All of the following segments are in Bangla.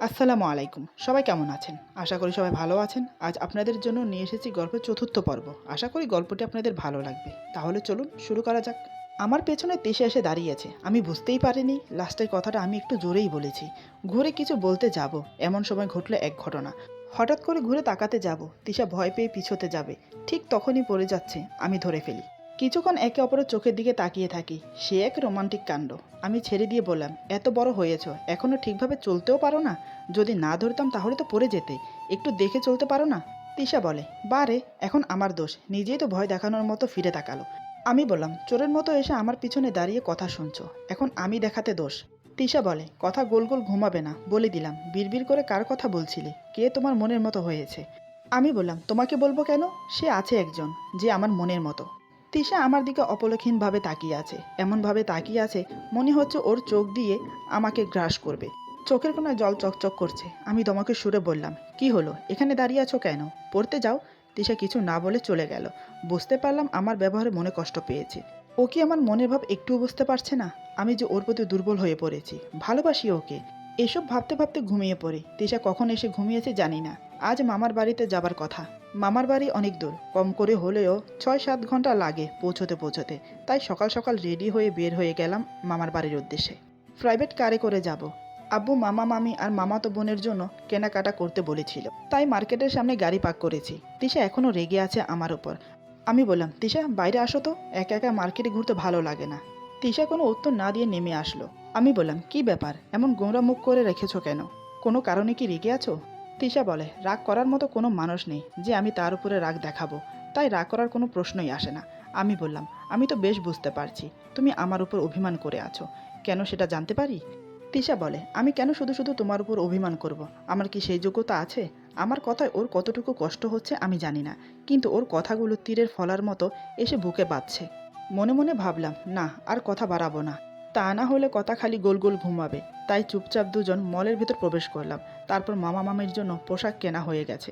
আসসালামু আলাইকুম। সবাই কেমন আছেন? আশা করি সবাই ভালো আছেন। আজ আপনাদের জন্য নিয়ে এসেছি গল্পের চতুর্থ পর্ব। আশা করি গল্পটি আপনাদের ভালো লাগবে। তাহলে চলুন শুরু করা যাক। আমার পেছনে তিশা এসে দাঁড়িয়েছে। আমি বুঝতেই পারিনি লাস্টের কথাটা আমি একটু জোরেই বলেছি। ঘুরে কিছু বলতে যাব, এমন সময় ঘটল এক ঘটনা। হঠাৎ করে ঘুরে তাকাতে যাব, তিশা ভয় পেয়ে পিছোতে যাবে। ঠিক তখনই পড়ে যাচ্ছে, আমি ধরে ফেলি। কিছুক্ষণ একে অপরের চোখের দিকে তাকিয়ে থাকি। সে এক রোমান্টিক কাণ্ড। আমি ছেড়ে দিয়ে বললাম, এত বড় হয়েছ, এখনও ঠিকভাবে চলতেও পারো না? যদি না ধরতাম তাহলে তো পড়ে যেতে। একটু দেখে চলতে পারো না? তিশা বলে, বারে, এখন আমার দোষ। নিজেই তো ভয় দেখানোর মতো ফিরে তাকালো। আমি বললাম, চোরের মতো এসে আমার পিছনে দাঁড়িয়ে কথা শুনছো, এখন আমি দেখাতে দোষ? তিশা বলে, কথা গোল গোল ঘুমাবে না, বলে দিলাম। বিড়বিড় করে কার কথা বলছিলে? কে তোমার মনের মতো হয়েছে? আমি বললাম, তোমাকে বলবো কেন? সে আছে একজন, যে আমার মনের মতো। তিশা আমার দিকে অপলক্ষীনভাবে তাকিয়ে আছে, এমনভাবে তাকিয়ে আছে মনে হচ্ছে ওর চোখ দিয়ে আমাকে গ্রাস করবে। চোখের কোনায় জল চকচক করছে। আমি দমকে সুরে বললাম, কি হলো, এখানে দাঁড়িয়ে আছো কেন? পড়তে যাও। তিশা কিছু না বলে চলে গেল। বুঝতে পারলাম আমার ব্যবহারে মনে কষ্ট পেয়েছে। ও কি আমার মনের ভাব একটুও বুঝতে পারছে না? আমি যে ওর প্রতি দুর্বল হয়ে পড়েছি, ভালোবাসি ওকে। এসব ভাবতে ভাবতে ঘুমিয়ে পড়ি। তিশা কখন এসে ঘুমিয়েছে জানি না। আজ মামার বাড়িতে যাবার কথা। মামার বাড়ি অনেক দূর, কম করে হলেও 6-7 ঘন্টা লাগে পৌঁছতে। তাই সকাল সকাল রেডি হয়ে বের হয়ে গেলাম মামার বাড়ির উদ্দেশ্যে। প্রাইভেট কারে করে যাব। আব্বু মামা মামি আর মামাতো বোনের জন্য কেনাকাটা করতে বলেছিল, তাই মার্কেটের সামনে গাড়ি পার্ক করেছি। তিশা এখনও রেগে আছে আমার উপর। আমি বললাম, তিশা বাইরে আসো তো, একা একা মার্কেটে ঘুরতে ভালো লাগে না। তিশা কোনো উত্তর না দিয়ে নেমে আসলো। আমি বললাম, কি ব্যাপার, এমন গোমরা মুখ করে রেখেছো কেন? কোনো কারণে কি রেগে আছো? তিশা বলে, রাগ করার মতো কোনো মানুষ নেই যে আমি তার উপরে রাগ দেখাবো, তাই রাগ করার কোনো প্রশ্নই আসে না। আমি বললাম, আমি তো বেশ বুঝতে পারছি তুমি আমার উপর অভিমান করে আছো। কেন সেটা জানতে পারি? তিশা বলে, আমি কেন শুধু শুধু তোমার উপর অভিমান করব? আমার কি সেই যোগ্যতা আছে? আমার কথায় ওর কতটুকু কষ্ট হচ্ছে আমি জানি না, কিন্তু ওর কথাগুলো তীরের ফলার মতো এসে বুকে বাজছে। মনে মনে ভাবলাম, না আর কথা বাড়াবো না, তা না হলে কথা খালি গোল গোল ঘুমাবে। তাই চুপচাপ দুজন মলের ভেতর প্রবেশ করলাম। তারপর মামা মামির জন্য পোশাক কেনা হয়ে গেছে।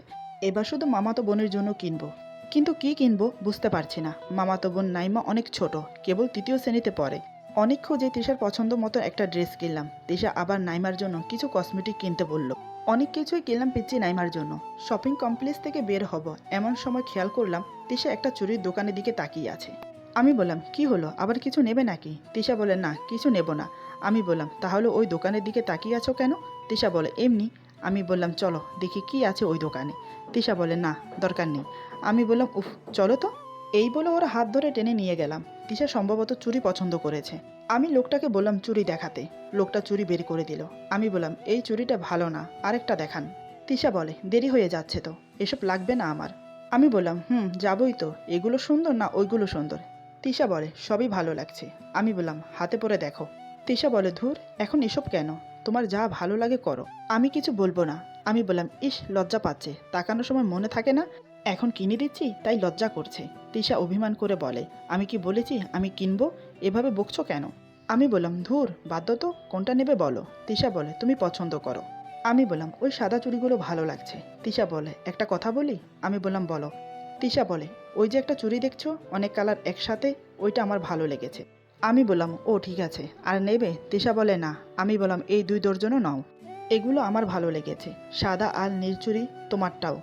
এবার শুধু মামাতো বোনের জন্য কিনবো। কিন্তু কি কিনবো বুঝতে পারছি না। মামাতো বোন নাইমা অনেক ছোট, কেবল 3য় শ্রেণীতে পড়ে। অনেক খুঁজে তিশার পছন্দ মতো একটা ড্রেস কিনলাম। তিশা আবার নাইমার জন্য কিছু কসমেটিক কিনতে বলল। অনেক কিছুই কিনলাম পিচ্ছি নাইমার জন্য। শপিং কমপ্লেক্স থেকে বের হব এমন সময় খেয়াল করলাম তিশা একটা চুরির দোকানের দিকে তাকিয়ে আছে। আমি বললাম, কি হলো, আবার কিছু নেবে নাকি? তিশা বলে, না কিছু নেব না। আমি বললাম, তাহলে ওই দোকানের দিকে তাকিয়ে আছো কেন? তিশা বলে, এমনি। আমি বললাম, চলো দেখি কি আছে ওই দোকানে। তিশা বলে, না দরকার নেই। আমি বললাম, উফ, চলো তো। এই বলে ওর হাত ধরে টেনে নিয়ে গেলাম। তিশা সম্ভবত চুড়ি পছন্দ করেছে। আমি লোকটাকে বললাম চুড়ি দেখাতে। লোকটা চুড়ি বের করে দিল। আমি বললাম, এই চুড়িটা ভালো না, আরেকটা দেখান। তিশা বলে, দেরি হয়ে যাচ্ছে তো, এসব লাগবে না আমার। আমি বললাম, যাবই তো, এগুলো সুন্দর না ওইগুলো সুন্দর? তিশা বলে, সবই ভালো লাগছে। আমি বললাম, হাতে পরে দেখো। তিশা বলে, ধুর, এখন এসব কেন? তোমার যা ভালো লাগে করো, আমি কিছু বলবো না। আমি বললাম, ইস, লজ্জা পাচ্ছে, তাকানোর সময় মনে থাকে না? এখন কিনে দিচ্ছি তাই লজ্জা করছে। তিশা অভিমান করে বলে, আমি কি বলেছি আমি কিনবো? এভাবে বকছো কেন? আমি বললাম, ধুর, বাধ্য তো, কোনটা নেবে বলো। তিশা বলে, তুমি পছন্দ করো। আমি বললাম, ওই সাদা চুড়িগুলো ভালো লাগছে। তিশা বলে, একটা কথা বলি? আমি বললাম, বলো। তিশা বলে, ওই যে একটা চুড়ি দেখছো, অনেক কালার একসাথে, ওইটা আমার ভালো লেগেছে। আমি বললাম, ও ঠিক আছে, আর নেবে? তিশা বলে, না। আমি বললাম, এই 2 দর্জনও নাও, এগুলো আমার ভালো লেগেছে, সাদা আর নীল চুড়ি তোমারটাও।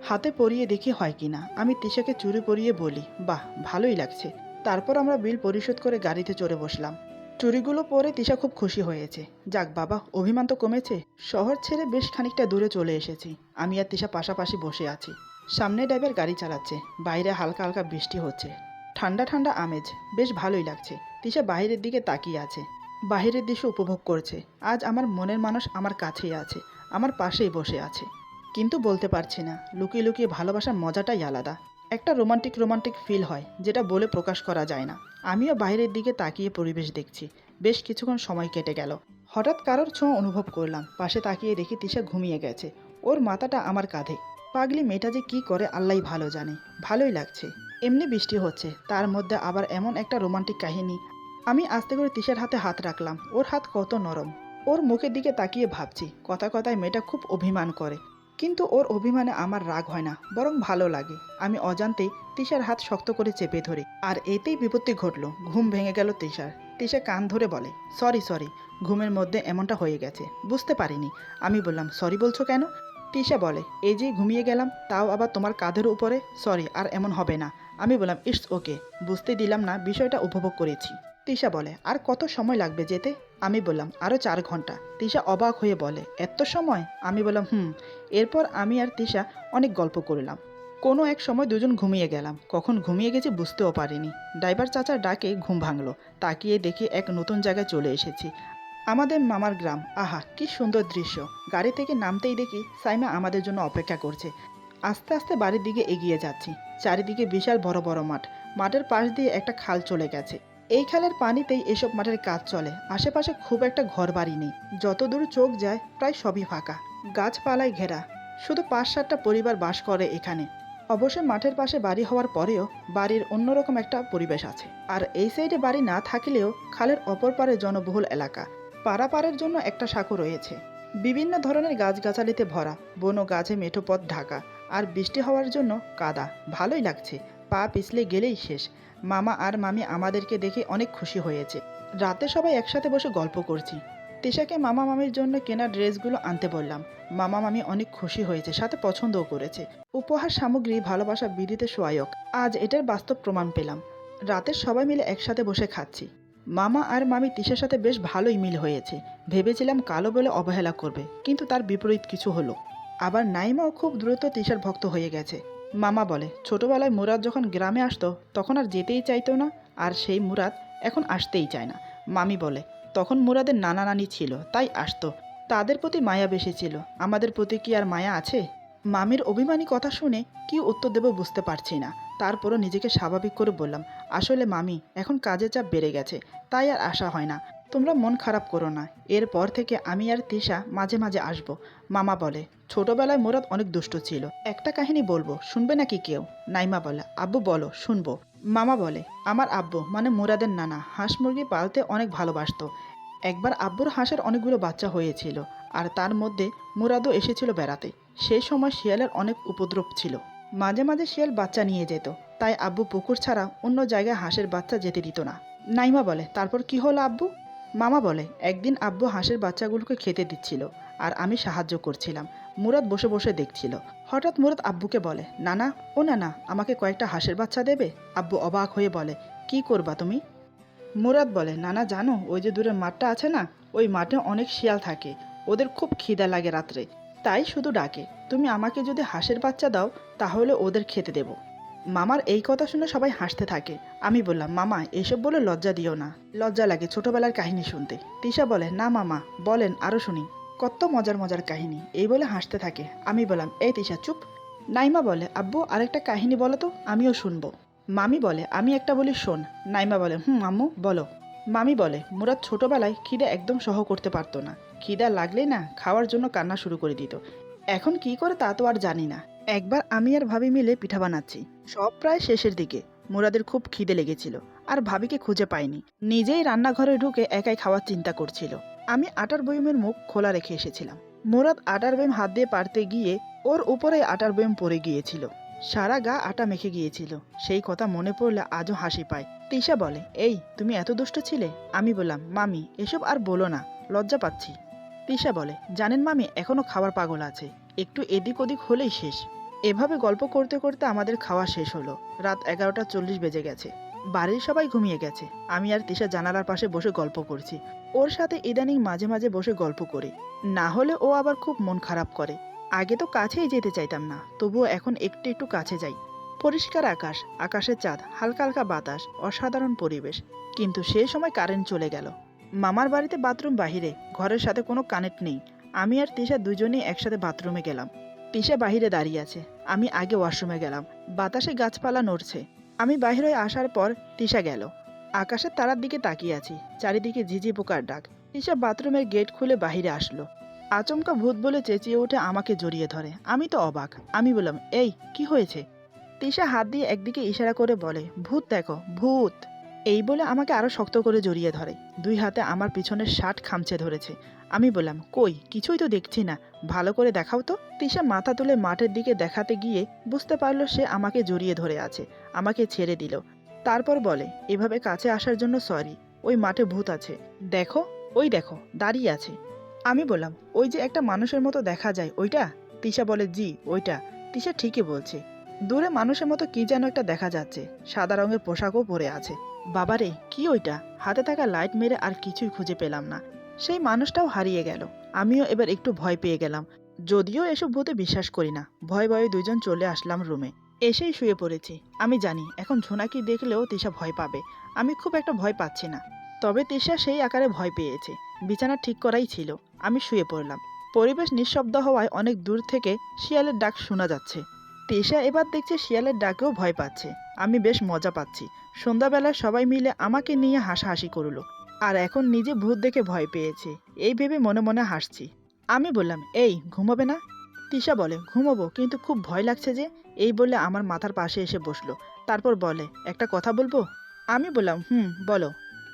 হাতে পরিয়ে দেখি হয় কিনা। আমি তিশাকে চুড়ি পরিয়ে বলি, বাহ, ভালোই লাগছে। তারপর আমরা বিল পরিশোধ করে গাড়িতে চড়ে বসলাম। চুড়িগুলো পরে তিশা খুব খুশি হয়েছে। যাক বাবা, অভিমান তো কমেছে। শহর ছেড়ে বেশ খানিকটা দূরে চলে এসেছি। আমি আর তিশা পাশাপাশি বসে আছি। সামনে ড্রাইভার গাড়ি চালাচ্ছে। বাইরে হালকা হালকা বৃষ্টি হচ্ছে। ঠান্ডা ঠান্ডা আমেজ, বেশ ভালোই লাগছে। তিশা বাইরের দিকে তাকিয়ে আছে, বাইরের দৃশ্য উপভোগ করছে। আজ আমার মনের মানুষ আমার কাছেই আছে, আমার পাশেই বসে আছে। কিন্তু বলতে পারছি না, লুকিয়ে লুকিয়ে ভালোবাসার মজাটাই আলাদা। একটা রোমান্টিক রোমান্টিক ফিল হয়, যেটা বলে প্রকাশ করা যায় না। আমিও বাইরের দিকে তাকিয়ে পরিবেশ দেখছি। বেশ কিছুক্ষণ সময় কেটে গেল। হঠাৎ কারোর ছোঁয়া অনুভব করলাম। পাশে তাকিয়ে দেখি তিশা ঘুমিয়ে গেছে। ওর মাথাটা আমার কাঁধে। পাগলি মেয়েটা যে কি করে আল্লাহই ভালো জানে। ভালোই লাগছে। এমনি বৃষ্টি হচ্ছে, তার মধ্যে আবার এমন একটা রোমান্টিক কাহিনী। আমি আস্তে করে তিশার হাতে হাত রাখলাম। ওর হাত কত নরম। ওর মুখের দিকে তাকিয়ে ভাবছি, কথা কথায় মেয়েটা খুব অভিমান করে, কিন্তু ওর অভিমানে আমার রাগ হয় না, বরং ভালো লাগে। আমি অজান্তেই তিশার হাত শক্ত করে চেপে ধরি, আর এতেই বিপত্তি ঘটল। ঘুম ভেঙে গেল তিশার। তিশা কান ধরে বলে, সরি সরি, ঘুমের মধ্যে এমনটা হয়ে গেছে, বুঝতে পারিনি। আমি বললাম, সরি বলছো কেন? তিশা বলে, এই যে ঘুমিয়ে গেলাম, তাও আবার তোমার কাঁধের উপরে, সরি আর এমন হবে না। আমি বললাম, ইটস ওকে, বুঝতে দিলাম না, বিষয়টা উপভোগ করেছি। তিশা বলে, আর কত সময় লাগবে যেতে? আমি বললাম, আরও 4 ঘন্টা। তিশা অবাক হয়ে বলে, এত সময়? আমি বললাম, হুম। এরপর আমি আর তিশা অনেক গল্প করলাম। কোনো এক সময় দুজন ঘুমিয়ে গেলাম, কখন ঘুমিয়ে গেছি বুঝতেও পারিনি। ড্রাইভার চাচার ডাকে ঘুম ভাঙলো, তাকিয়ে দেখি এক নতুন জায়গায় চলে এসেছি। আমাদের মামার গ্রাম, আহা কি সুন্দর দৃশ্য। গাড়ি থেকে নামতেই দেখি সাইমা আমাদের জন্য অপেক্ষা করছে। আস্তে আস্তে বাড়ির দিকে এগিয়ে যাচ্ছি। চারিদিকে বিশাল বড় বড় মাঠ, মাঠের পাশ দিয়ে একটা খাল চলে গেছে। এই খালের পানিতেই এসব মাঠের কাজ চলে। আশেপাশে খুব একটা ঘর বাড়ি নেই, যতদূর চোখ যায় প্রায় সবই ফাঁকা, গাছপালায় ঘেরা। শুধু 5-7টা পরিবার বাস করে এখানে। অবশ্য মাঠের পাশে বাড়ি হওয়ার পরেও বাড়ির অন্যরকম একটা পরিবেশ আছে। আর এই সাইডে বাড়ি না থাকলেও খালের অপর পারে জনবহুল এলাকা। পারাপারের জন্য একটা সাঁকো রয়েছে, বিভিন্ন ধরনের গাছগাছালিতে ভরা, বন ও গাছে মেঠো পথ ঢাকা। আর বৃষ্টি হওয়ার জন্য কাদা, ভালোই লাগছে, পা পিছলে গেলেই শেষ। মামা আর মামি আমাদেরকে দেখে অনেক খুশি হয়েছে। রাতে সবাই একসাথে বসে গল্প করছি। তিশাকে মামা মামির জন্য কেনা ড্রেসগুলো আনতে বললাম। মামা মামি অনেক খুশি হয়েছে, সাথে পছন্দও করেছে। উপহার সামগ্রী ভালোবাসা বিদিতে সহায়ক, আজ এটার বাস্তব প্রমাণ পেলাম। রাতে সবাই মিলে একসাথে বসে খাচ্ছি। মামা আর মামি তিশার সাথে বেশ ভালোই মিল হয়েছে। ভেবেছিলাম কালো বলে অবহেলা করবে, কিন্তু তার বিপরীত কিছু হলো। আবার নাইমাও খুব দ্রুত তিশার ভক্ত হয়ে গেছে। মামা বলে, ছোটবেলায় মুরাদ যখন গ্রামে আসতো তখন আর যেতেই চাইতো না, আর সেই মুরাদ এখন আসতেই চায় না। মামি বলে, তখন মুরাদের নানা নানি ছিল, তাই আসতো, তাদের প্রতি মায়া বেশি ছিল, আমাদের প্রতি কি আর মায়া আছে? মামির অভিমানী কথা শুনে কি উত্তর দেব বুঝতে পারছি না। তারপরও নিজেকে স্বাভাবিক করে বললাম, আসলে মামি এখন কাজের চাপ বেড়ে গেছে, তাই আর আসা হয় না। তোমরা মন খারাপ করো না, এরপর থেকে আমি আর তিশা মাঝে মাঝে আসবো। মামা বলে, ছোটবেলায় মুরাদ অনেক দুষ্ট ছিল, একটা কাহিনী বলবো, শুনবে নাকি কেউ? নাইমা বলে, আব্বু বলো, শুনবো। মামা বলে, আমার আব্বু মানে মুরাদের নানা হাঁস মুরগি পালতে অনেক ভালোবাসতো। একবার আব্বুর হাঁসের অনেকগুলো বাচ্চা হয়েছিল, আর তার মধ্যে মুরাদও এসেছিল বেড়াতে। সেই সময় শিয়ালের অনেক উপদ্রব ছিল, মাঝে মাঝে শিয়াল বাচ্চা নিয়ে যেত, তাই আব্বু পুকুর ছাড়া অন্য জায়গায় হাঁসের বাচ্চা যেতে দিত না। নাইমা বলে, তারপর কি হলো আব্বু? মামা বলে, একদিন আব্বু হাঁসের বাচ্চাগুলোকে খেতে দিচ্ছিল, আর আমি সাহায্য করছিলাম। মুরাদ বসে বসে দেখছিল। হঠাৎ মুরাদ আব্বুকে বলে, নানা, ও নানা, আমাকে কয়েকটা হাঁসের বাচ্চা দেবে? আব্বু অবাক হয়ে বলে, কি করবা তুমি? মুরাদ বলে, নানা জানো, ওই যে দূরের মাঠটা আছে না, ওই মাঠে অনেক শিয়াল থাকে, ওদের খুব খিদা লাগে রাত্রে, তাই শুধু ডাকে, তুমি আমাকে যদি হাঁসের বাচ্চা দাও তাহলে ওদের খেতে দেব। মামার এই কথা শুনে সবাই হাসতে থাকে। আমি বললাম, মামা এসব বলে লজ্জা দিও না, লজ্জা লাগে ছোটবেলার কাহিনী শুনতে। তিশা বলে, না মামা, বলেন আরও শুনি, কত মজার মজার কাহিনী, এই বলে হাসতে থাকে। আমি বললাম, এই তিশা চুপ। নাইমা বলে, আব্বু আরেকটা কাহিনী বলো তো, আমিও শুনবো। মামি বলে, আমি একটা বলি শোন। নাইমা বলে, হুম আম্মু বলো। মামি বলে, মুরাদ ছোটবেলায় খিদে একদম সহ করতে পারতো না, খিদা লাগলেই না খাওয়ার জন্য কান্না শুরু করে দিত। এখন কি করে তা তো আর জানি না। একবার আমি আর ভাবি মিলে পিঠা বানাচ্ছি, সব প্রায় শেষের দিকে। মুরাদের খুব খিদে লেগেছিল, আর ভাবিকে খুঁজে পাইনি, নিজেই রান্নাঘরে ঢুকে একাই খাওয়ার চিন্তা করছিল। আমি আটার বয়মের মুখ খোলা রেখে এসেছিলাম। মুরাদ আটার বয়ম হাত দিয়ে পারতে গিয়ে ওর উপরে আটার বয়ম পড়ে গিয়েছিল, সারা গা আটা মেখে গিয়েছিল। সেই কথা মনে পড়লে আজও হাসি পায়। তিশা বলে, এই তুমি এত দুষ্ট ছিলে? আমি বললাম, মামি এসব আর বলো না, লজ্জা পাচ্ছি। তিশা বলে, জানেন মামি এখনো খাবার পাগল আছে, একটু এদিক ওদিক হলেই শেষ। এভাবে গল্প করতে করতে আমাদের খাওয়া শেষ হলো। রাত 11:40 বেজে গেছে, বাড়ির সবাই ঘুমিয়ে গেছে। আমি আর তিশা জানালার পাশে বসে গল্প করছি। ওর সাথে ইদানিং মাঝে মাঝে বসে গল্প করি, না হলে ও আবার খুব মন খারাপ করে। আগে তো কাছেই যেতে চাইতাম না, তবুও এখন একটু একটু কাছে যাই। পরিষ্কার আকাশ, আকাশের চাঁদ, হালকা হালকা বাতাস, অসাধারণ পরিবেশ। কিন্তু সেই সময় কারেন্ট চলে গেল। মামার বাড়িতে বাথরুম বাহিরে, ঘরের সাথে কোনো কানেক্ট নেই। আমি আর তিশা দুজনেই একসাথে বাথরুমে গেলাম। তিশা বাহিরে দাঁড়িয়ে আছে, আমি আগে ওয়াশরুমে গেলাম। বাতাসে গাছপালা নড়ছে। আমি বাহিরে আসার পর তিশা গেল। আকাশের তারার দিকে তাকিয়ে আছি, চারিদিকে ঝিঝি পোকার ডাক। তিশা বাথরুমের গেট খুলে বাহিরে আসলো। আচমকা ভূত বলে চেঁচিয়ে উঠে আমাকে জড়িয়ে ধরে। আমি তো অবাক। আমি বললাম, এই কি হয়েছে? তিশা হাত দিয়ে একদিকে ইশারা করে বলে, ভূত দেখো, ভূত। এই বলে আমাকে আরো শক্ত করে জড়িয়ে ধরে, দুই হাতে আমার পিছনের শার্ট খামচে ধরেছে। আমি বললাম, কই, কিছুই তো দেখছি না, ভালো করে দেখাও তো। তিশা মাথা তুলে মাঠের দিকে দেখাতে গিয়ে বুঝতে পারলো সে আমাকে জড়িয়ে ধরে আছে, আমাকে ছেড়ে দিল। তারপর বলে, এভাবে কাছে আসার জন্য সরি, ওই মাঠে ভূত আছে, দেখো, ওই দেখো দাঁড়িয়ে আছে। আমি বললাম, ওই যে একটা মানুষের মতো দেখা যায় ওইটা? তিশা বলে, জি ওইটা। তিশা ঠিকই বলছে, দূরে মানুষের মতো কি যেন একটা দেখা যাচ্ছে, সাদা রঙের পোশাকও পরে আছে। বাবারে, কি ওইটা? হাতে থাকা লাইট মেরে আর কিছুই খুঁজে পেলাম না। সেই মানুষটাও হারিয়ে গেল। আমিও এবার একটু ভয় পেয়ে গেলাম। যদিও এসব ভূতে বিশ্বাস করি না, ভয়ে ভয়ে দুইজন চলে আসলাম রুমে। এসেই শুয়ে পড়েছি। আমি জানি এখন ঝোনাকি দেখলেও তিশা ভয় পাবে। আমি খুব একটা ভয় পাচ্ছি না, তবে তিশা সেই আকারে ভয় পেয়েছে। বিছানা ঠিক করাই ছিল। আমি শুয়ে পড়লাম। পরিবেশ নিঃশব্দ হওয়ায় অনেক দূর থেকে শিয়ালের ডাক শোনা যাচ্ছে। তিশা এবার দেখছে শিয়ালের ডাকেও ভয় পাচ্ছে। আমি বেশ মজা পাচ্ছি। সন্ধ্যাবেলায় সবাই মিলে আমাকে নিয়ে হাসাহাসি করলো, আর এখন নিজে ভূত দেখে ভয় পেয়েছে এই ভেবে মনে মনে হাসছি। আমি বললাম, এই ঘুমাবে না? তিশা বলে, ঘুমাবো, কিন্তু খুব ভয় লাগছে যে। এই বলে আমার মাথার পাশে এসে বসলো। তারপর বলে, একটা কথা বলবো? আমি বললাম, হুম বলো।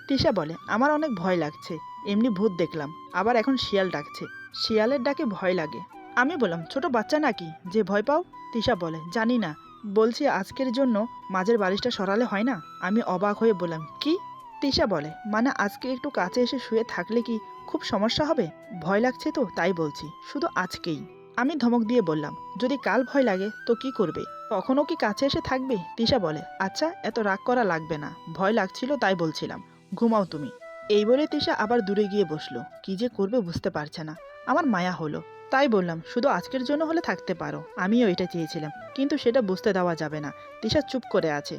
তিশা বলে, আমার অনেক ভয় লাগছে। এমনি ভূত দেখলাম, আবার এখন শিয়াল ডাকছে। শিয়ালের ডাকে ভয় লাগে। আমি বললাম, ছোট বাচ্চা নাকি যে ভয় পাও? তিশা বলে, জানি না, বলছি আজকের জন্য মাঝের বালিশটা সরালে হয় না। আমি অবাক হয়ে বললাম, কি? তিশা বলে, মানে আজকে একটু কাছে এসে শুয়ে থাকলে কি খুব সমস্যা হবে? ভয় লাগছে তো তাই বলছি, শুধু আজকেই। আমি ধমক দিয়ে বললাম, যদি কাল ভয় লাগে তো কি করবে? কখনো কি কাছে এসে থাকবে? তিশা বলে, আচ্ছা এত রাগ করা লাগবে না, ভয় লাগছিল তাই বলছিলাম, ঘুমাও তুমি। এই বলে তিশা আবার দূরে গিয়ে বসলো। কি যে করবে বুঝতে পারছে না। আমার মায়া হলো, তাই বললাম, শুধু আজকের জন্য হলে থাকতে পারো, আমিও এটা চেয়েছিলাম, কিন্তু সেটা বুঝতে দেওয়া যাবে না। তিশা চুপ করে আছে।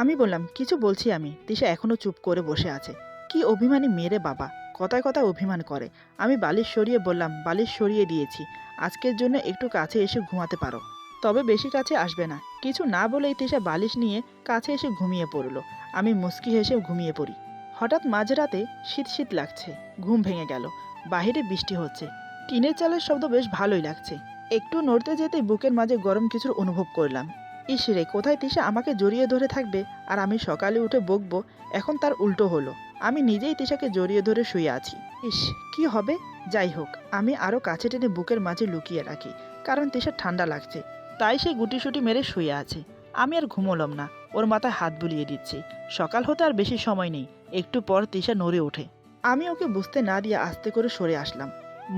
আমি বললাম, কিছু বলছি আমি। তিশা এখনো চুপ করে বসে আছে। কি অভিমানী মেরে বাবা, কথায় কথায় অভিমান করে। আমি বালিশ সরিয়ে বললাম, বালিশ সরিয়ে দিয়েছি, আজকের জন্য একটু কাছে এসে ঘুমাতে পারো, তবে বেশি কাছে আসবে না। কিছু না বলেই তিশা বালিশ নিয়ে কাছে এসে ঘুমিয়ে পড়লো। আমি মুচকি হেসে ঘুমিয়ে পড়ি। হঠাৎ মাঝরাতে শীত শীত লাগছে। ঘুম ভেঙে গেল। বাহিরে বৃষ্টি হচ্ছে। টিনের চালের শব্দ বেশ ভালোই লাগছে। একটু নড়তে যেতেই বুকের মাঝে গরম কিছুর অনুভব করলাম। ইস রে, কোথায় তিশা আমাকে জড়িয়ে ধরে থাকবে আর আমি সকালে উঠে বকবো, এখন তার উল্টো হলো। আমি নিজেই তিশাকে জড়িয়ে ধরে শুয়ে আছি। ইস, কি হবে? যাই হোক, আমি আরও কাছে টেনে বুকের মাঝে লুকিয়ে রাখি, কারণ তিশার ঠান্ডা লাগছে। তাই সে গুটিসুটি মেরে শুয়ে আছে। আমি আর ঘুমোলাম না, ওর মাথায় হাত বুলিয়ে দিচ্ছি। সকাল হতে আর বেশি সময় নেই। একটু পর তিশা নড়ে ওঠে। আমি ওকে বুঝতে না দিয়ে আস্তে করে সরে আসলাম।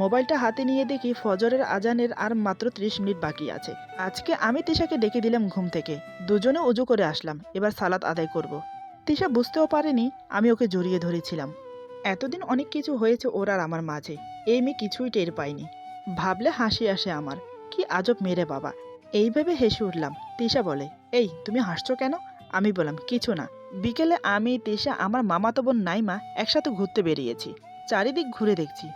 মোবাইলটা হাতে নিয়ে দেখি ফজরের আজানের আর মাত্র 30 মিনিট বাকি আছে। আজকে আমি তিশাকে ডেকে দিলাম ঘুম থেকে। দুজনে উজু করে আসলাম, এবার সালাত আদায় করব। তিশা বুঝতেও পারেনি আমি ওকে জড়িয়ে ধরেছিলাম। এতদিন অনেক কিছু হয়েছে ওর আর আমার মাঝে, এই মেয়ে কিছুই টের পাইনি। ভাবলে হাসি আসে আমার। কি আজব মেরে বাবা। এইভাবে হেসে উঠলাম। তিশা বলে, এই তুমি হাসছো কেন? আমি বললাম, কিছু না। বিকেলে আমি, তিশা, আমার মামাতো বোন নাইমা একসাথে ঘুরতে বেরিয়েছি। চারিদিক ঘুরে দেখছি।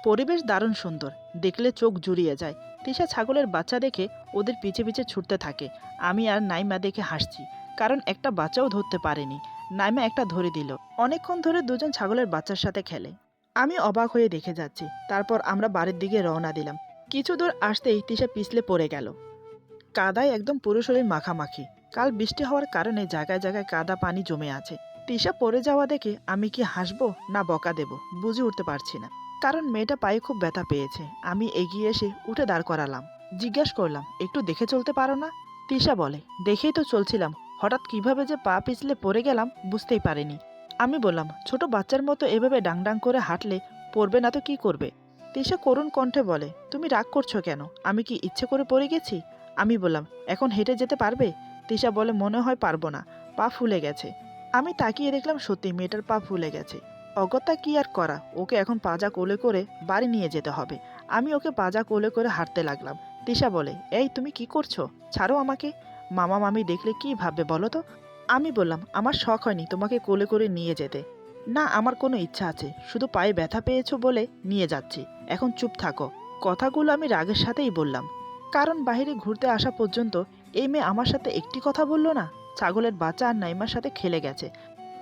পরিবেশ দারুণ সুন্দর, দেখলে চোখ জুড়িয়ে যায়। তিশা ছাগলের বাচ্চা দেখে ওদের পিছে পিছে ছুটতে থাকে। আমি আর নাইমা দেখে হাসছি, কারণ একটা বাচ্চাও ধরতে পারেনি। নাইমা একটা ধরে দিল। অনেকক্ষণ ধরে দুজন ছাগলের বাচ্চার সাথে খেলে। আমি অবাক হয়ে দেখে যাচ্ছি। তারপর আমরা বাড়ির দিকে রওনা দিলাম। কিছু দূর আসতেই তিশা পিছলে পড়ে গেল। কাদায় একদম পুরো শরীর মাখামাখি। কাল বৃষ্টি হওয়ার কারণে জায়গায় জায়গায় কাদা পানি জমে আছে। তিশা পড়ে যাওয়া দেখে আমি কি হাসবো না বকা দেব বুঝে উঠতে পারছি না, কারণ মেয়েটা পায়ে খুব ব্যথা পেয়েছে। আমি এগিয়ে এসে উঠে দাঁড় করালাম। জিজ্ঞাসা করলাম, একটু দেখে চলতে পারো না? তিশা বলে, দেখেই তো চলছিলাম, হঠাৎ কিভাবে যে পা পিছলে পড়ে গেলাম বুঝতেই পারিনি। আমি বললাম, ছোট বাচ্চার মতো এভাবে ডাংডাং করে হাঁটলে পড়বে না তো কি করবে? তিশা করুণ কণ্ঠে বলে, তুমি রাগ করছো কেন? আমি কি ইচ্ছে করে পড়ে গেছি? আমি বললাম, এখন হেঁটে যেতে পারবে? তিশা বলে, মনে হয় পারবো না, পা ফুলে গেছে। আমি তাকিয়ে দেখলাম সত্যি মেয়েটার পা ফুলে গেছে। অগত্যা কি আর করা, ওকে এখন পাজা কোলে করে বাড়ি নিয়ে যেতে হবে। আমি ওকে পাজা কোলে করে হাঁটতে লাগলাম। তিশা বলে, এই তুমি কি করছো? ছাড়ো আমাকে, মামা মামি দেখলে কি ভাববে বলো তো? আমি বললাম, আমার শখ হয়নি তোমাকে কোলে করে নিয়ে যেতে। না, আমার কোনো ইচ্ছা আছে, শুধু পায়ে ব্যথা পেয়েছো বলে নিয়ে যাচ্ছি, এখন চুপ থাকো। কথাগুলো আমি রাগের সাথেই বললাম, কারণ বাইরে ঘুরতে আসা পর্যন্ত এই মেয়ে আমার সাথে একটি কথা বললো না। ছাগলের বাচ্চা আর নাইমার সাথে খেলে গেছে,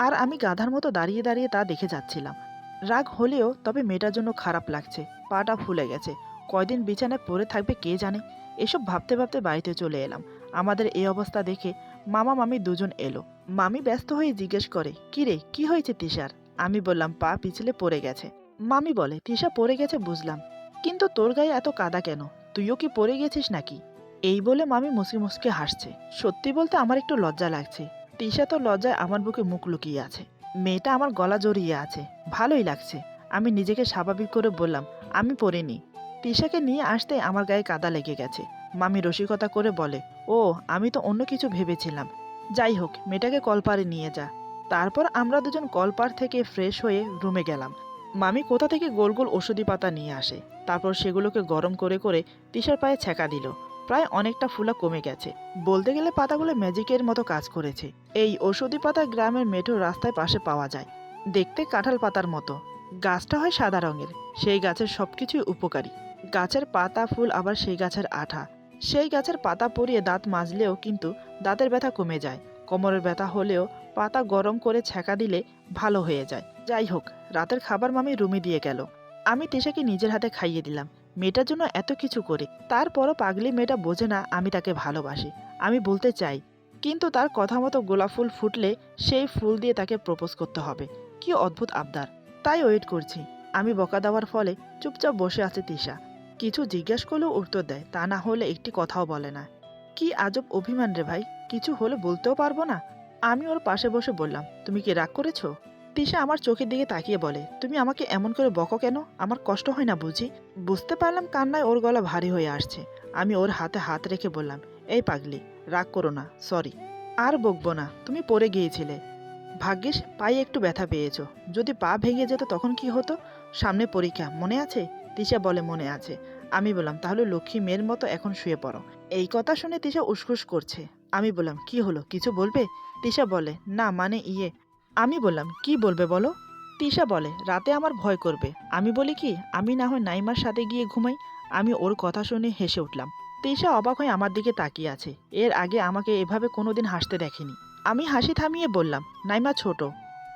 আর আমি গাধার মতো দাঁড়িয়ে দাঁড়িয়ে তা দেখে যাচ্ছিলাম। রাগ হলেও তবে মেয়েটার জন্য খারাপ লাগছে। পাটা ফুলে গেছে, কয়দিন বিছানায় পড়ে থাকবে কে জানে। এসব ভাবতে ভাবতে বাড়িতে চলে এলাম। আমাদের এই অবস্থা দেখে মামা মামি দুজন এলো। মামি ব্যস্ত হয়ে জিজ্ঞেস করে, কি রে, কি হয়েছে তিশার? আমি বললাম, পা পিছলে পড়ে গেছে। মামি বলে, তিশা পড়ে গেছে বুঝলাম, কিন্তু তোর গায়ে এত কাদা কেন? তুইও কি পড়ে গেছিস নাকি? এই বলে মামি মুসকি মুসকে হাসছে। সত্যি বলতে আমার একটু লজ্জা লাগছে। তিশা তো লজ্জায় আমার বুকে মুখ লুকিয়ে আছে। মেয়েটা আমার গলা জড়িয়ে আছে, ভালোই লাগছে। আমি নিজেকে স্বাভাবিক করে বললাম, আমি পরিনি। তিশাকে নিয়ে আসতে আমার গায়ে কাদা লেগে গেছে। মামি রসিকতা করে বলে, ও আমি তো অন্য কিছু ভেবেছিলাম। যাই হোক, মেয়েটাকে কলপারে নিয়ে যা। তারপর আমরা দুজন কলপার থেকে ফ্রেশ হয়ে রুমে গেলাম। মামি কোথা থেকে গোল গোল ওষুধি পাতা নিয়ে আসে। তারপর সেগুলোকে গরম করে করে তিশার পায়ে ছ্যাঁকা দিল। প্রায় অনেকটা ফুলা কমে গেছে। বলতে গেলে পাতাগুলো ম্যাজিকের মতো কাজ করেছে। এই ঔষধি পাতা গ্রামের মেঠো রাস্তায় পাশে পাওয়া যায়, দেখতে কাঁঠাল পাতার মতো। গাছটা হয় সাদা রঙের। সেই গাছের সবকিছুই উপকারী। গাছের পাতা, ফুল, আবার সেই গাছের আঠা। সেই গাছের পাতা পরিয়ে দাঁত মাজলেও কিন্তু দাঁতের ব্যথা কমে যায়। কোমরের ব্যথা হলেও পাতা গরম করে ছ্যাঁকা দিলে ভালো হয়ে যায়। যাই হোক, রাতের খাবার মামি রুমে দিয়ে গেল। আমি তিশাকে নিজের হাতে খাইয়ে দিলাম। মেয়েটার জন্য এত কিছু করি, তারপরও পাগলি মেয়েটা বোঝে না আমি তাকে ভালোবাসি। আমি বলতে চাই, কিন্তু তার কথা মতো গোলাপ ফুল ফুটলে সেই ফুল দিয়ে তাকে প্রপোজ করতে হবে। কি অদ্ভুত আবদার! তাই ওয়েট করছি। আমি বকা দেওয়ার ফলে চুপচাপ বসে আছে তিশা। কিছু জিজ্ঞেস করলেও উত্তর দেয়, তা না হলে একটি কথাও বলে না। কি আজব অভিমান রে ভাই, কিছু হলে বলতেও পারবো না। আমি ওর পাশে বসে বললাম, তুমি কি রাগ করেছো? তিশা আমার চোখের দিকে তাকিয়ে বলে, তুমি আমাকে এমন করে বকো কেন? আমার কষ্ট হয় না বুঝি? বুঝতে পারলাম কান্নায় ওর গলা ভারী হয়ে আসছে। আমি ওর হাতে হাত রেখে বললাম, এই পাগলি, রাগ করো না, সরি। আর বকবো না, তুমি পড়ে গিয়েছিলে। ভাগ্যিস পায়ে একটু ব্যথা পেয়েছো। যদি পা ভেঙে যেত তখন কি হতো? সামনে পরীক্ষা, মনে আছে? তিশা বলে, মনে আছে। আমি বললাম, তাহলে লক্ষ্মী মেয়ের মতো এখন শুয়ে পড়ো। এই কথা শুনে তিশা উসখুস করছে। আমি বললাম, কি হলো, কিছু বলবে? তিশা বলে, না মানে আমি বললাম, কি বলবে বলো? তিশা বলে, রাতে আমার ভয় করবে। আমি বলি কি, আমি না হয় নাইমার সাথে গিয়ে ঘুমাই। আমি ওর কথা শুনে হেসে উঠলাম। তিশা অবাক হয়ে আমার দিকে তাকিয়ে আছে। এর আগে আমাকে এভাবে কোনোদিন হাসতে দেখেনি। আমি হাসি থামিয়ে বললাম, নাইমা ছোট,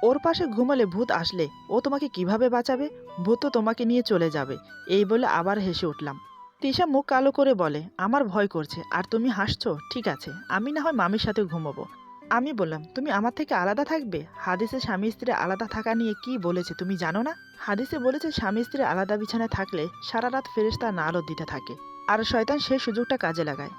ওর পাশে ঘুমালে ভূত আসলে ও তোমাকে কিভাবে বাঁচাবে? ভূত তো তোমাকে নিয়ে চলে যাবে। এই বলে আবার হেসে উঠলাম। তিশা মুখ কালো করে বলে, আমার ভয় করছে আর তুমি হাসছো? ঠিক আছে, আমি না হয় মামির সাথে ঘুমাবো। আমি বললাম, তুমি আমার থেকে আলাদা থাকবে? হাদিসে স্বামী স্ত্রী আলাদা থাকা নিয়ে কি বলেছে তুমি জানো না? হাদিসে বলেছে স্বামী স্ত্রী আলাদা বিছানায় থাকলে সারা রাত ফেরেশতা নারদ দিতে থাকে, আর শয়তান সেই সুযোগটা কাজে লাগায়।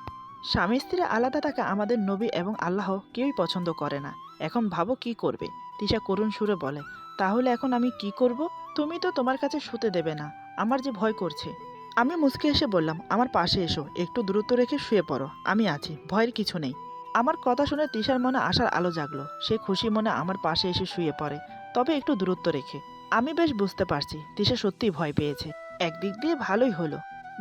স্বামী স্ত্রী আলাদা থাকা আমাদের নবী এবং আল্লাহ কেউই পছন্দ করে না। এখন ভাবো কি করবে? তিশা করুণ সুরে বলে, তাহলে এখন আমি কি করব? তুমি তো তোমার কাছে শুতে দেবে না। আমার যে ভয় করছে। আমি মুচকি এসে বললাম, আমার পাশে এসো, একটু দূরত্ব রেখে শুয়ে পড়ো, আমি আছি, ভয়ের কিছু নেই। আমার কথা শুনে তিশার মনে আশার আলো জাগলো। সে খুশি মনে আমার পাশে এসে শুয়ে পড়ে, তবে একটু দূরত্ব রেখে। আমি বেশ বুঝতে পারছি তিশা সত্যিই ভয় পেয়েছে। একদিক দিয়ে ভালোই হলো,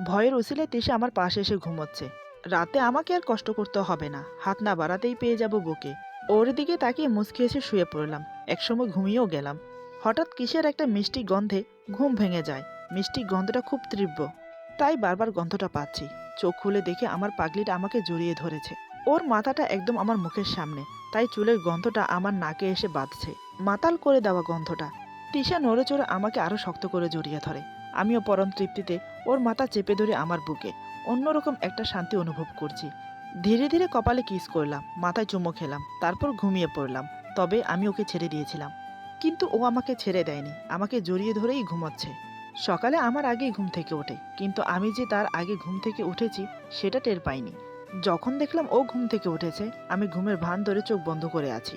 ভয়ের উছিলে তিশা আমার পাশে এসে ঘুমোচ্ছে। রাতে আমাকে আর কষ্ট করতে হবে না, হাত না বাড়াতেই পেয়ে যাব বুকে। ওর দিকে তাকিয়ে মুচকি এসে শুয়ে পড়লাম। একসময় ঘুমিয়েও গেলাম। হঠাৎ কিসের একটা মিষ্টি গন্ধে ঘুম ভেঙে যায়। মিষ্টি গন্ধটা খুব তীব্র, তাই বারবার গন্ধটা পাচ্ছি। চোখ খুলে দেখে আমার পাগলিটা আমাকে জড়িয়ে ধরেছে। ওর মাথাটা একদম আমার মুখের সামনে, তাই চুলের গন্ধটা আমার নাকে এসে বাঁধছে। মাতাল করে দেওয়া গন্ধটা। তিশা নড়ে চড়ে আমাকে আরো শক্ত করে জড়িয়ে ধরে। আমিও পরম তৃপ্তিতে ওর মাথা চেপে ধরে আমার বুকে অন্যরকম একটা শান্তি অনুভব করছি। ধীরে ধীরে কপালে কিস করলাম, মাথায় চুমো খেলাম, তারপর ঘুমিয়ে পড়লাম। তবে আমি ওকে ছেড়ে দিয়েছিলাম, কিন্তু ও আমাকে ছেড়ে দেয়নি, আমাকে জড়িয়ে ধরেই ঘুমাচ্ছে। সকালে আমার আগেই ঘুম থেকে ওঠে, কিন্তু আমি যে তার আগে ঘুম থেকে উঠেছি সেটা টের পাইনি। যখন দেখলাম ও ঘুম থেকে উঠেছে, আমি ঘুমের ভান ধরে চোখ বন্ধ করে আছি।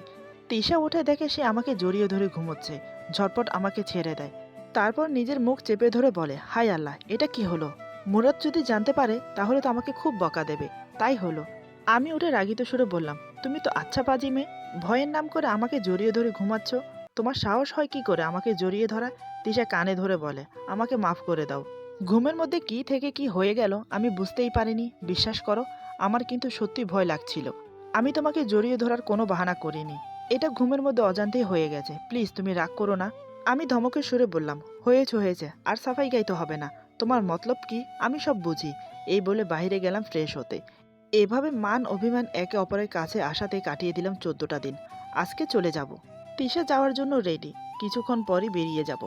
তিশা উঠে দেখে সে আমাকে জড়িয়ে ধরে ঘুমোচ্ছে। ঝটপট আমাকে ছেড়ে দেয়। তারপর নিজের মুখ চেপে ধরে বলে, হায় আল্লাহ, এটা কি হলো? মুরাদ যদি জানতে পারে তাহলে তো আমাকে খুব বকা দেবে। তাই হলো। আমি উঠে রাগিত সুরে বললাম, তুমি তো আচ্ছা পাজি মেয়ে, ভয়ের নাম করে আমাকে জড়িয়ে ধরে ঘুমাচ্ছ। তোমার সাহস হয় কি করে আমাকে জড়িয়ে ধরা? তিশা কানে ধরে বলে, আমাকে মাফ করে দাও। ঘুমের মধ্যে কি থেকে কি হয়ে গেল আমি বুঝতেই পারিনি। বিশ্বাস করো, আমার কিন্তু সত্যি ভয় লাগছিল। আমি তোমাকে জড়িয়ে ধরার কোনো বাহানা করিনি। এটা ঘুমের মধ্যে অজান্তেই হয়ে গেছে। প্লিজ তুমি রাগ করো না। আমি ধমকের সুরে বললাম, হয়েছে হয়েছে, আর সাফাই গাইতে হবে না। তোমার মতলব কি আমি সব বুঝি। এই বলে বাইরে গেলাম ফ্রেশ হতে। এভাবে মান অভিমান একে অপরের কাছে আসাতে কাটিয়ে দিলাম 14টা দিন। আজকে চলে যাব। তিশা যাওয়ার জন্য রেডি। কিছুক্ষণ পরই বেরিয়ে যাব।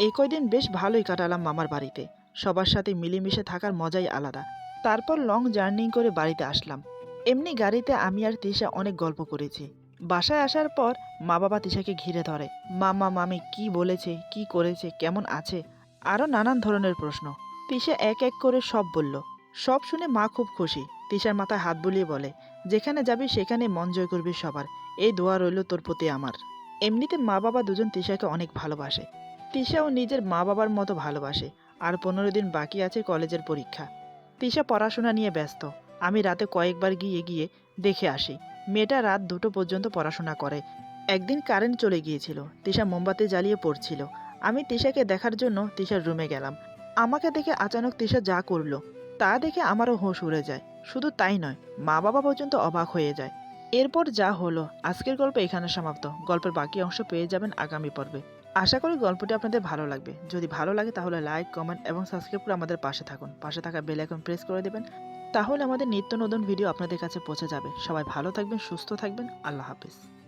এই কয়দিন বেশ ভালোই কাটালাম মামার বাড়িতে। সবার সাথে মিলেমিশে থাকার মজাই আলাদা। তারপর লং জার্নি করে বাড়িতে আসলাম। এমনি গাড়িতে আমি আর তিশা অনেক গল্প করেছি। বাসায় আসার পর মা বাবা তিশাকে ঘিরে ধরে। মামা মামি কি বলেছে, কি করেছে, কেমন আছে, আরও নানান ধরনের প্রশ্ন। তিশা এক এক করে সব বলল। সব শুনে মা খুব খুশি। তিশার মাথায় হাত বুলিয়ে বলে, যেখানে যাবি সেখানে মন জয় করবি সবার। এই দোয়া রইল তোর প্রতি আমার। এমনিতে মা বাবা দুজন তিশাকে অনেক ভালোবাসে। তিশাও নিজের মা বাবার মতো ভালোবাসে। আর 15 দিন বাকি আছে কলেজের পরীক্ষা। তিশা পড়াশোনা নিয়ে ব্যস্ত। আমি রাতে কয়েকবার গিয়ে গিয়ে দেখে আসি। মেয়েটা রাত 2টো পর্যন্ত পড়াশোনা করে। একদিন কারেন্ট চলে গিয়েছিল। তিশা মোমবাতি জ্বালিয়ে পড়ছিল। আমি তিশাকে দেখার জন্য তিশার রুমে গেলাম। আমাকে দেখে আচানক তিশা যা করলো তা দেখে আমারও হুঁশ উড়ে যায়। শুধু তাই নয়, মা বাবা পর্যন্ত অবাক হয়ে যায়। এরপর যা হলো, আজকের গল্প এখানে সমাপ্ত। গল্পের বাকি অংশ পেয়ে যাবেন আগামী পর্বে। আশা করি গল্পটি আপনাদের ভালো লাগবে। যদি ভালো লাগে তাহলে লাইক, কমেন্ট এবং সাবস্ক্রাইব করে আমাদের পাশে থাকুন। পাশে থাকা বেল আইকন প্রেস করে দেবেন। তাহলে আমাদের নিত্য নতুন ভিডিও আপনাদের কাছে পৌঁছে যাবে। সবাই ভালো থাকবেন, সুস্থ থাকবেন। আল্লাহ হাফেজ।